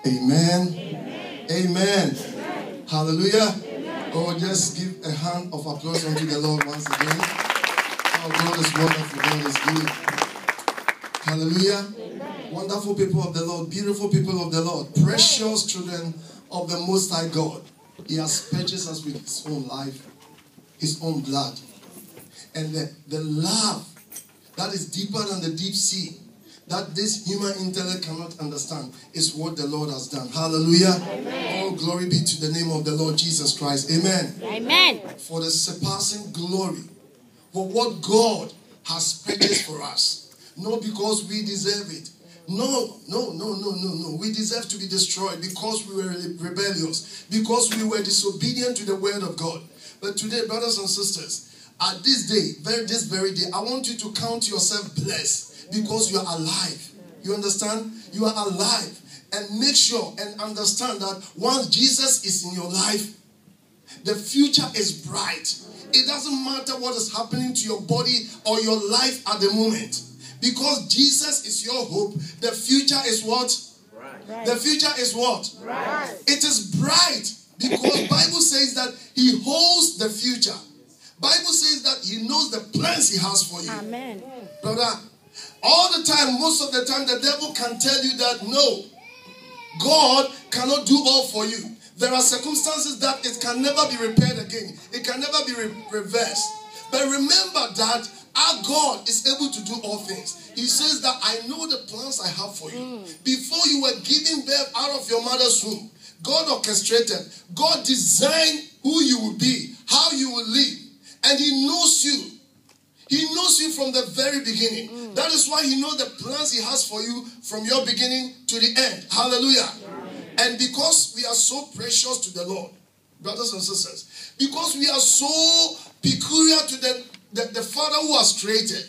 Amen. Amen. Amen. Amen. Hallelujah. Amen. Oh, just give a hand of applause unto the Lord once again. Oh, God is wonderful. God is good. Hallelujah. Amen. Wonderful people of the Lord, beautiful people of the Lord, precious children of the Most High God. He has purchased us with His own life, His own blood. And the love that is deeper than the deep sea, that this human intellect cannot understand, is what the Lord has done. Hallelujah. Amen. Oh, glory be to the name of the Lord Jesus Christ. Amen. Amen. For the surpassing glory, for what God has purchased for us. Not because we deserve it. No. We deserve to be destroyed because we were rebellious, because we were disobedient to the word of God. But today, brothers and sisters, at this very day, I want you to count yourself blessed because you are alive. You understand? You are alive. And make sure and understand that once Jesus is in your life, the future is bright. It doesn't matter what is happening to your body or your life at the moment. Because Jesus is your hope, the future is what? Bright. The future is what? Bright. It is bright because Bible says that He holds the future. Bible says that He knows the plans He has for you. Amen. Brother, all the time, most of the time, the devil can tell you that no, God cannot do all for you. There are circumstances that it can never be repaired again. It can never be reversed. But remember that our God is able to do all things. He says that I know the plans I have for you. Before you were giving birth out of your mother's womb, God orchestrated. God designed who you will be, how you will live. And He knows you. He knows you from the very beginning. That is why He knows the plans He has for you from your beginning to the end. Hallelujah. And because we are so precious to the Lord, brothers and sisters, because we are so peculiar to the Father who has created,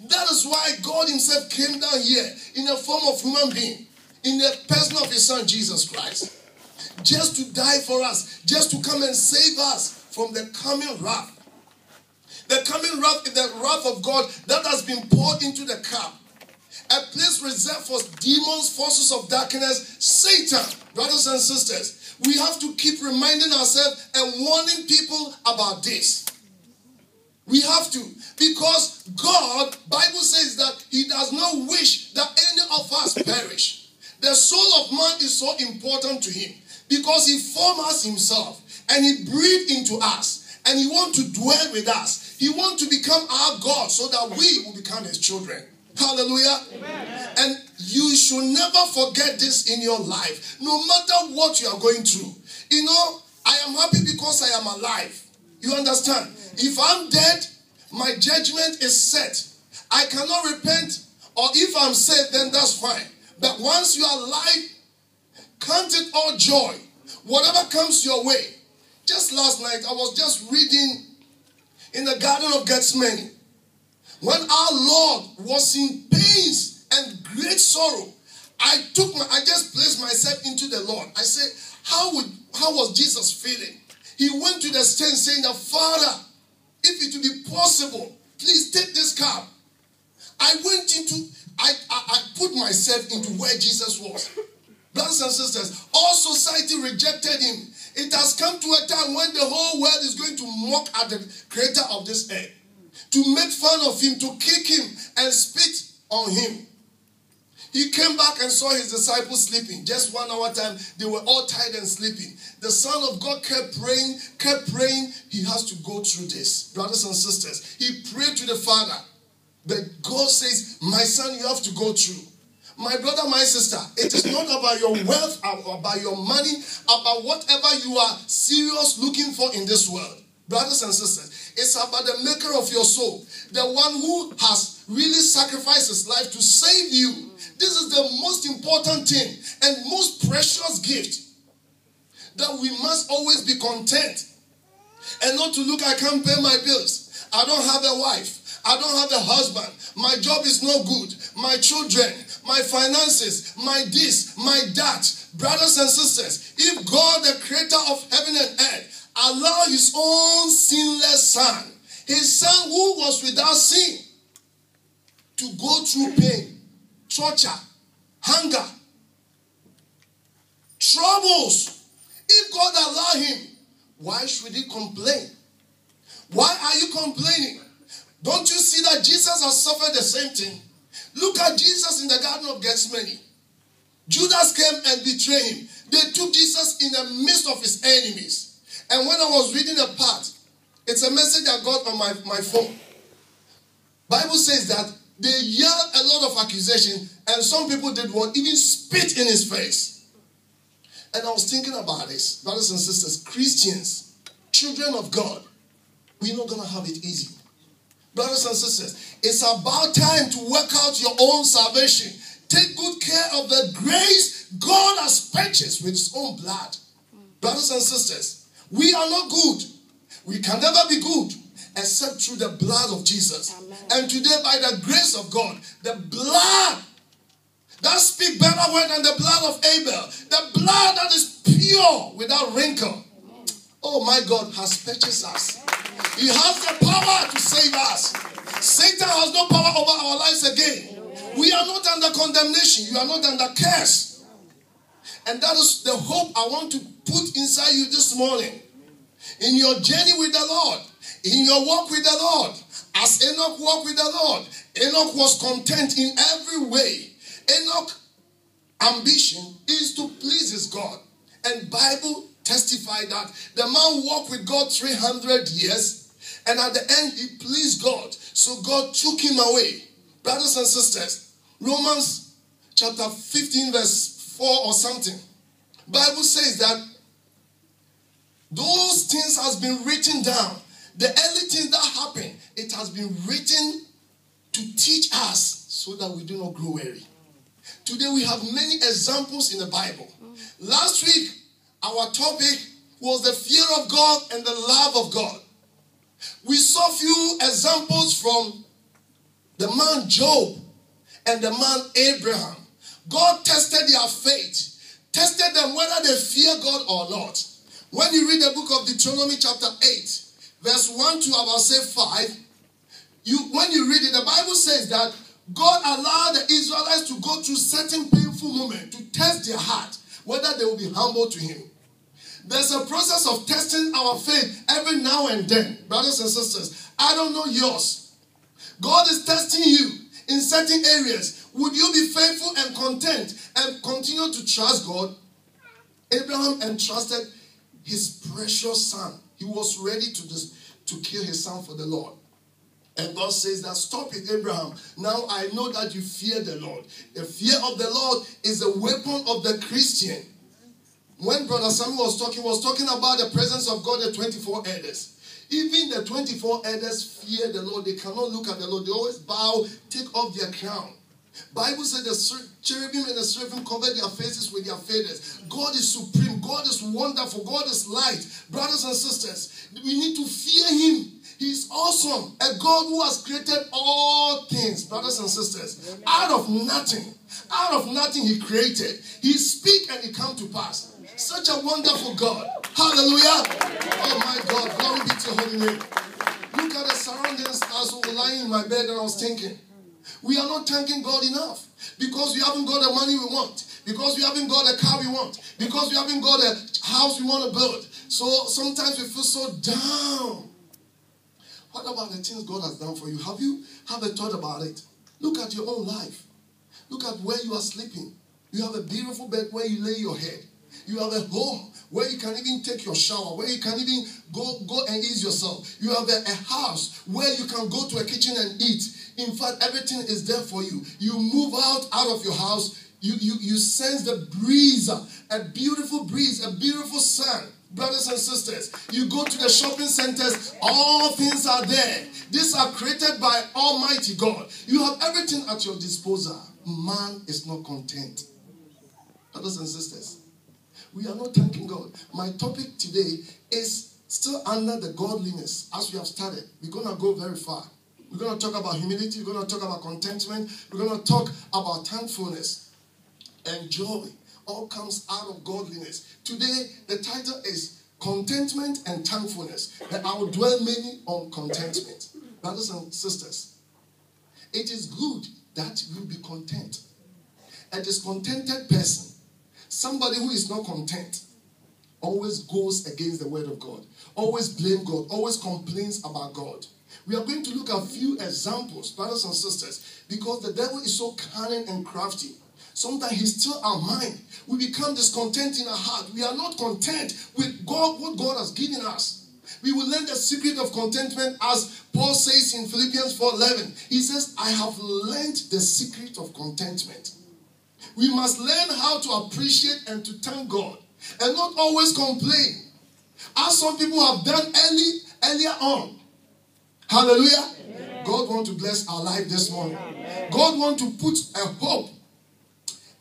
that is why God Himself came down here in the form of human being, in the person of His Son Jesus Christ, just to die for us, just to come and save us from the coming wrath. The coming wrath is the wrath of God that has been poured into the cup. A place reserved for demons, forces of darkness, Satan. Brothers and sisters, we have to keep reminding ourselves and warning people about this. We have to. Because God, Bible says that He does not wish that any of us perish. The soul of man is so important to Him because He formed us Himself and He breathed into us and He wants to dwell with us. He wants to become our God so that we will become His children. Hallelujah. Amen. And you should never forget this in your life. No matter what you are going through. You know, I am happy because I am alive. You understand? If I'm dead, my judgment is set. I cannot repent. Or if I'm saved, then that's fine. But once you are alive, count it all joy. Whatever comes your way. Just last night, I was just reading in the Garden of Gethsemane. When our Lord was in pains and great sorrow, I just placed myself into the Lord. I said, how was Jesus feeling? He went to the stand saying that, Father, if it would be possible, please take this cup. I put myself into where Jesus was. Brothers and sisters, all society rejected Him. It has come to a time when the whole world is going to mock at the creator of this earth, to make fun of Him, to kick Him and spit on Him. He came back and saw His disciples sleeping. Just 1 hour time, they were all tired and sleeping. The Son of God kept praying. He has to go through this. Brothers and sisters, He prayed to the Father. But God says, my son, you have to go through. My brother, my sister, it is not about your wealth, about your money, about whatever you are serious looking for in this world. Brothers and sisters, it's about the maker of your soul, the one who has really sacrificed His life to save you. This is the most important thing and most precious gift, that we must always be content and not to look, I can't pay my bills. I don't have a wife. I don't have a husband. My job is no good. My children, my finances, my this, my that. Brothers and sisters, if God, the creator of heaven and earth, allowed His own sinless Son, His Son who was without sin, to go through pain, torture, hunger, God allow him, why should he complain? Why are you complaining? Don't you see that Jesus has suffered the same thing? Look at Jesus in the Garden of Gethsemane. Judas came and betrayed him. They took Jesus in the midst of his enemies. And when I was reading a part, it's a message I got on my phone. Bible says that they yelled a lot of accusation, and some people did what? Even spit in his face. And I was thinking about this, brothers and sisters, Christians, children of God, we're not going to have it easy. Brothers and sisters, it's about time to work out your own salvation. Take good care of the grace God has purchased with his own blood. Brothers and sisters, we are not good. We can never be good except through the blood of Jesus. Amen. And today, by the grace of God, the blood that speaks better word than the blood of Abel, the blood that is pure without wrinkle, oh my God, has purchased us. He has the power to save us. Satan has no power over our lives again. We are not under condemnation. You are not under curse. And that is the hope I want to put inside you this morning. In your journey with the Lord, in your walk with the Lord, as Enoch walked with the Lord, Enoch was content in every way. Enoch's ambition is to please his God. And Bible testified that the man walked with God 300 years. And at the end, he pleased God. So God took him away. Brothers and sisters, Romans chapter 15 verse 4 or something. Bible says that those things has been written down. The early things that happened, it has been written to teach us so that we do not grow weary. Today we have many examples in the Bible. Last week, our topic was the fear of God and the love of God. We saw few examples from the man Job and the man Abraham. God tested their faith, tested them whether they fear God or not. When you read the book of Deuteronomy chapter 8, verse 1 to about say 5, when you read it, the Bible says that God allowed the Israelites to go through certain painful moments to test their heart, whether they will be humble to him. There's a process of testing our faith every now and then, brothers and sisters. I don't know yours. God is testing you in certain areas. Would you be faithful and content and continue to trust God? Abraham entrusted his precious son. He was ready to kill his son for the Lord. And God says that, stop it, Abraham. Now I know that you fear the Lord. The fear of the Lord is the weapon of the Christian. When Brother Samuel was talking about the presence of God, the 24 elders. Even the 24 elders fear the Lord. They cannot look at the Lord. They always bow, take off their crown. Bible says the cherubim and the seraphim cover their faces with their feathers. God is supreme. God is wonderful. God is light. Brothers and sisters, we need to fear him. He is awesome. A God who has created all things, brothers and sisters. Amen. Out of nothing he created. He speak and it come to pass. Such a wonderful God. Hallelujah. Oh my God. Glory be to your holy name. Look at the surroundings. I was lying in my bed and I was thinking, we are not thanking God enough. Because we haven't got the money we want. Because we haven't got the car we want. Because we haven't got the house we want to build. So sometimes we feel so down. What about the things God has done for you? Have you a thought about it? Look at your own life. Look at where you are sleeping. You have a beautiful bed where you lay your head. You have a home where you can even take your shower, where you can even go and ease yourself. You have a house where you can go to a kitchen and eat. In fact, everything is there for you. You move out of your house. You sense the breeze, a beautiful breeze, a beautiful sun. Brothers and sisters, you go to the shopping centers, all things are there. These are created by Almighty God. You have everything at your disposal. Man is not content. Brothers and sisters, we are not thanking God. My topic today is still under the godliness. As we have started, we're going to go very far. We're going to talk about humility. We're going to talk about contentment. We're going to talk about thankfulness and joy. All comes out of godliness. Today, the title is Contentment and Thankfulness. And I will dwell mainly on contentment. Brothers and sisters, it is good that you be content. A discontented person, somebody who is not content, always goes against the word of God, always blame God, always complains about God. We are going to look at a few examples, brothers and sisters, because the devil is so cunning and crafty. Sometimes he steals our mind. We become discontent in our heart. We are not content with God, what God has given us. We will learn the secret of contentment, as Paul says in Philippians 4:11. He says, I have learned the secret of contentment. We must learn how to appreciate and to thank God and not always complain, as some people have done earlier on. Hallelujah. Amen. God wants to bless our life this morning. Amen. God wants to put a hope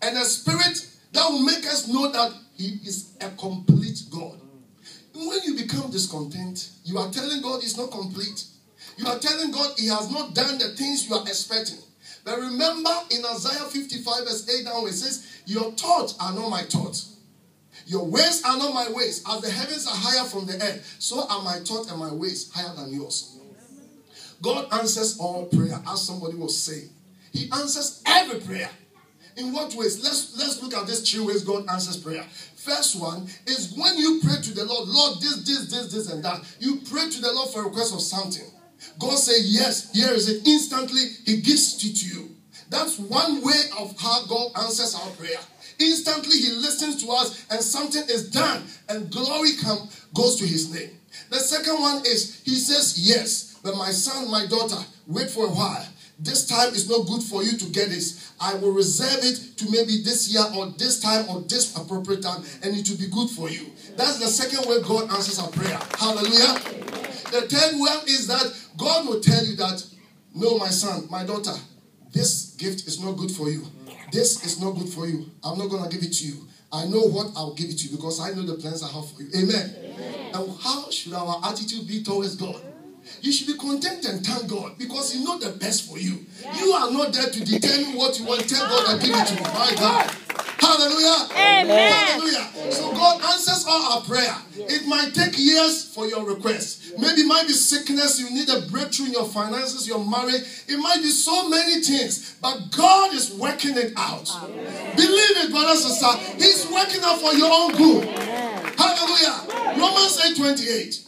and a spirit that will make us know that He is a complete God. When you become discontent, you are telling God He's not complete. You are telling God He has not done the things you are expecting. But remember in Isaiah 55 verse 8 down, it says, your thoughts are not my thoughts. Your ways are not my ways. As the heavens are higher from the earth, so are my thoughts and my ways higher than yours. God answers all prayer, as somebody was saying. He answers every prayer. In what ways? Let's look at these 3 ways God answers prayer. First one is when you pray to the Lord, Lord, this, and that. You pray to the Lord for a request of something. God says, yes, here is it. Instantly, He gives it to you. That's one way of how God answers our prayer. Instantly, He listens to us and something is done and glory goes to His name. The second one is, He says, yes, but my son, my daughter, wait for a while. This time is not good for you to get this. I will reserve it to maybe this year or this time or this appropriate time, and it will be good for you. That's the second way God answers our prayer. Hallelujah. The third one is that God will tell you that, no, my son, my daughter, this gift is not good for you. This is not good for you. I'm not going to give it to you. I know what I'll give it to you because I know the plans I have for you. Amen. And how should our attitude be towards God? You should be content and thank God because He knows the best for you. You are not there to determine what you want. Tell God and give it to you. My God. Hallelujah. Amen. Hallelujah. So God answers all our prayer. It might take years for your request. Maybe it might be sickness. You need a breakthrough in your finances, your marriage. It might be so many things. But God is working it out. Believe it, brothers and sisters. He's working out for your own good. Hallelujah. Romans 8:28.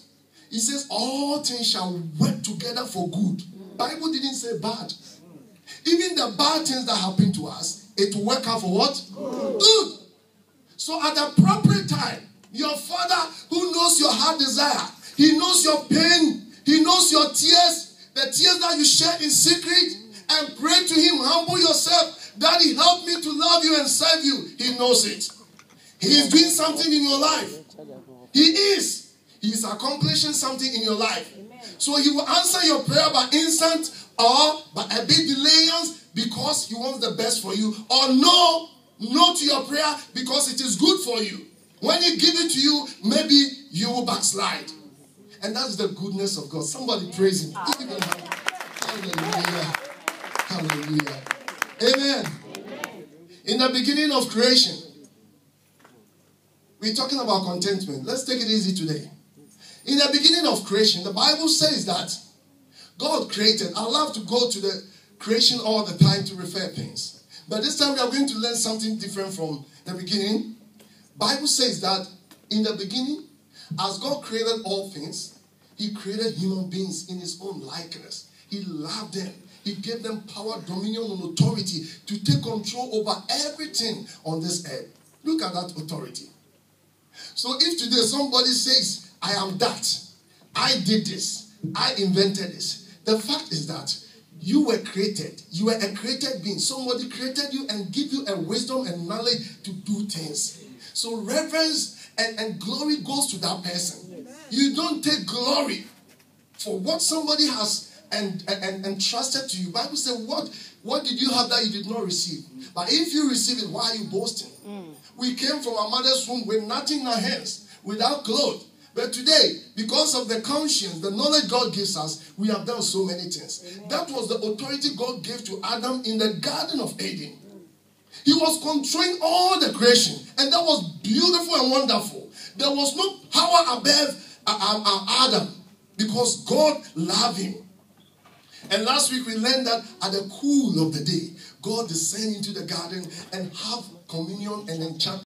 He says, all things shall work together for good. Bible didn't say bad. Even the bad things that happen to us, it will work out for what? Good. So at the appropriate time, your Father who knows your heart desire, He knows your pain, He knows your tears, the tears that you shed in secret, and pray to Him, humble yourself, Daddy, help me to love you and serve you. He knows it. He is doing something in your life. He is. He is accomplishing something in your life. Amen. So He will answer your prayer by instant or by a bit delayance because He wants the best for you. Or no to your prayer because it is good for you. When He gives it to you, maybe you will backslide. And that's the goodness of God. Somebody praise Him. Hallelujah. Hallelujah. Amen. In the beginning of creation, we're talking about contentment. Let's take it easy today. In the beginning of creation, the Bible says that God created. I love to go to the creation all the time to refer things. But this time we are going to learn something different from the beginning. Bible says that in the beginning, as God created all things, He created human beings in His own likeness. He loved them. He gave them power, dominion, and authority to take control over everything on this earth. Look at that authority. So if today somebody says, I am that, I did this, I invented this, the fact is that you were created. You were a created being. Somebody created you and give you a wisdom and knowledge to do things. So reverence and glory goes to that person. You don't take glory for what somebody has entrusted to you. Bible says, what did you have that you did not receive? But if you receive it, why are you boasting? We came from our mother's womb with nothing in our hands, without clothes. But today, because of the conscience, the knowledge God gives us, we have done so many things. Amen. That was the authority God gave to Adam in the Garden of Eden. He was controlling all the creation, and that was beautiful and wonderful. There was no power above Adam because God loved him. And last week we learned that at the cool of the day, God descended into the garden and have communion and enchant